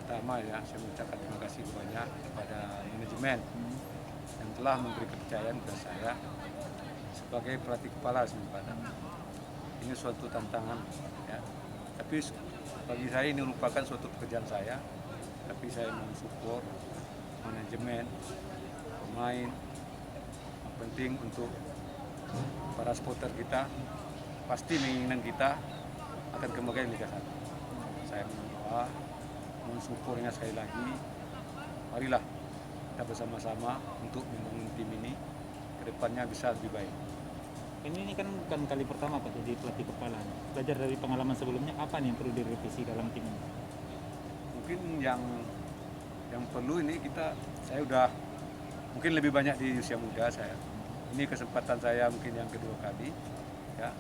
Pertama ya, saya mengucapkan terima kasih banyak kepada manajemen yang telah memberi kepercayaan kepada saya sebagai pelatih kepala Semen Padang. Ini suatu tantangan ya. Tapi bagi saya ini merupakan suatu pekerjaan saya. Tapi saya mensupport manajemen, pemain. Yang penting untuk para supporter kita, pasti keinginan kita akan kembali Liga 1. Saya berdoa, mensupportnya sekali lagi. Marilah kita bersama-sama untuk membangun tim ini ke depannya bisa lebih baik. Ini kan bukan kali pertama Pak jadi pelatih kepala. Belajar dari pengalaman sebelumnya, apa nih yang perlu direvisi dalam tim ini? Mungkin yang perlu ini saya udah mungkin lebih banyak di usia muda saya. Ini kesempatan saya mungkin yang kedua kali. Ya,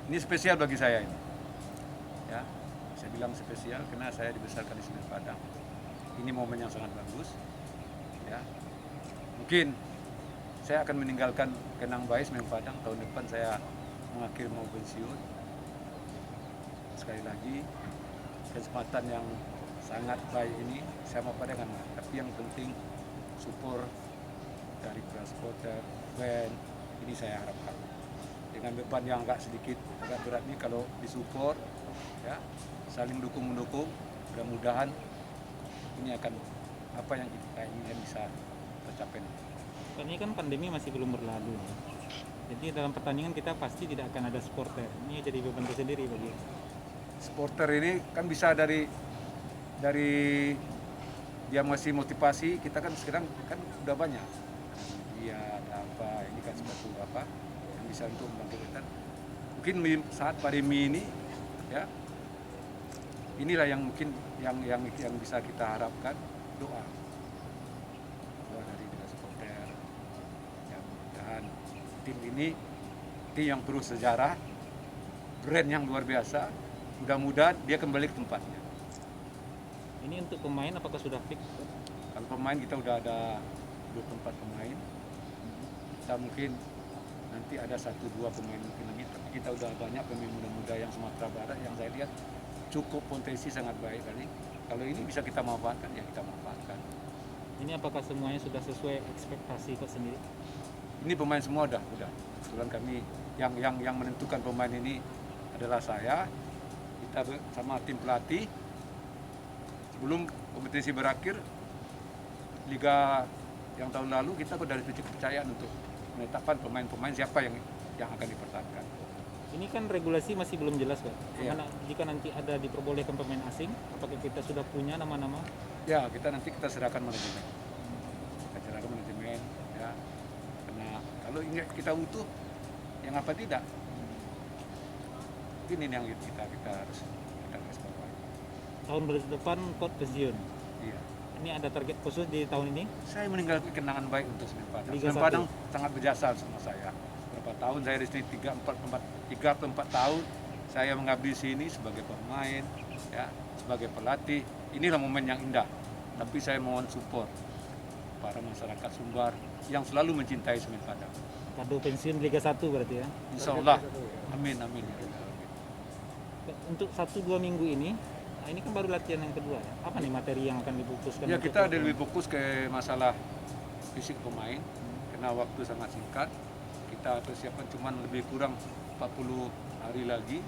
ini spesial bagi saya ini. Ya, saya bilang spesial karena saya dibesarkan di Semen Padang. Ini momen yang sangat bagus. Ya, mungkin saya akan meninggalkan kenang baik Semen Padang. Tahun depan saya mengakhiri mau pensiun. Sekali lagi kesempatan yang sangat baik ini saya mau pada dengan, tapi yang penting support dari supporter, band ini saya harapkan. Dengan beban yang agak sedikit agak berat ini kalau disupport, ya saling dukung-mendukung, mudah-mudahan ini akan apa yang kita inginkan bisa tercapai. Ini kan pandemi masih belum berlalu. Jadi dalam pertandingan kita pasti tidak akan ada supporter. Ini jadi beban tersendiri bagi supporter ini kan bisa dari dia masih motivasi, kita kan sekarang kan udah banyak. media, ada apa, ini kan suatu apa yang bisa untuk membangkitkan. Mungkin saat pandemi ini, ya, inilah yang mungkin yang bisa kita harapkan, doa dari dinas supporter. Ya, mudah-mudahan tim ini tim yang terus sejarah, brand yang luar biasa. Mudah-mudahan dia kembali ke tempatnya. Ini untuk pemain apakah sudah fix? Kalau pemain kita udah ada 24 pemain. Kita mungkin nanti ada 1-2 pemain mungkin lagi, tapi kita udah banyak pemain muda-muda yang Sumatera Barat yang saya lihat cukup potensi sangat baik kali. Kalau ini bisa kita manfaatkan, ya kita manfaatkan. Ini apakah semuanya sudah sesuai ekspektasi kok sendiri? Ini pemain semua udah. Kebetulan kami yang menentukan pemain ini adalah saya. Kita sama tim pelatih. Sebelum kompetisi berakhir, Liga yang tahun lalu kita dari titik kepercayaan untuk menetapkan pemain-pemain siapa yang akan dipertahankan. Ini kan regulasi masih belum jelas, Pak. Iya. Jika nanti ada diperbolehkan pemain asing, apakah kita sudah punya nama-nama? Ya, kita serahkan manajemen. Kita serahkan manajemen, ya. Karena kalau ini kita utuh, yang apa tidak? Ini yang kita harus garis bawahi. Tahun depan Coach pensiun. Iya. Ini ada target khusus di tahun ini? Saya meninggalkan kenangan baik untuk Semen Padang. Liga Semen 1. Padang sangat berjasa sama saya. Berapa tahun saya di sini 3 atau 4 tahun saya mengabdi sini sebagai pemain, ya, sebagai pelatih. Inilah momen yang indah. Tapi saya mohon support para masyarakat Sumbar yang selalu mencintai Semen Padang. Kado pensiun Liga 1 berarti ya? Insya Allah. Amin. Untuk 1-2 minggu ini, nah ini kan baru latihan yang kedua ya. Apa nih materi yang akan difokuskan? Ya, untuk kita ada lebih fokus ke masalah fisik pemain karena waktu sangat singkat. Kita persiapan cuma lebih kurang 40 hari lagi,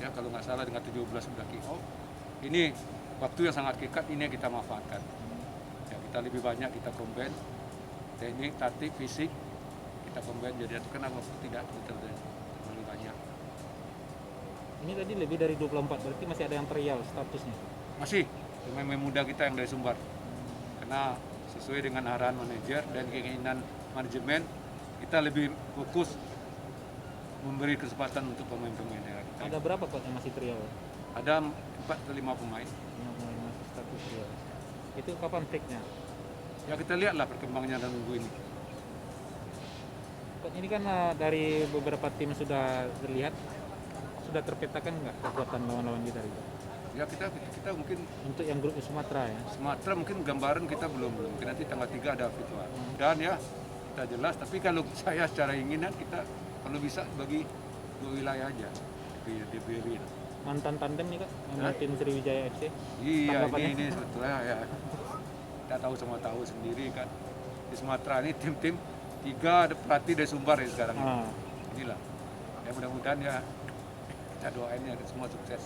ya, kalau nggak salah dengan 17 sudah kick off. Ini waktu yang sangat singkat, ini yang kita manfaatkan. Ya, kita lebih banyak kita combine teknik, taktik, fisik, kita combine jadi itu karena waktu tidak terlalu banyak. Ini tadi lebih dari 24, berarti masih ada yang trial statusnya? Masih pemain muda kita yang dari Sumbar, karena sesuai dengan arahan manajer dan keinginan manajemen, kita lebih fokus memberi kesempatan untuk pemain-pemain daerah kita. Ada berapa Coach yang masih trial? Ada 4 ke 5 pemain. Yang masih status trial. Itu kapan fix-nya? Ya, kita lihatlah perkembangannya dalam minggu ini. Coach, ini kan dari beberapa tim sudah terlihat, sudah terpetakan nggak kekuatan lawan-lawan kita? Ya, kita mungkin Untuk yang grup Sumatera ya? Sumatera mungkin gambaran kita belum. Mungkin nanti tanggal 3 ada virtual. Dan ya kita jelas, tapi kalau saya secara inginan kita kalau bisa bagi 2 wilayah aja di BRI. Mantan tandem nih Kak, sama tim Sriwijaya FC? Iya, Tanggapannya? ini sebetulnya ya kita tahu sendiri kan di Sumatera ini tim-tim 3 ada pelatih dari Sumbar ya sekarang. Inilah ya, mudah-mudahan ya kita doain ya semua sukses.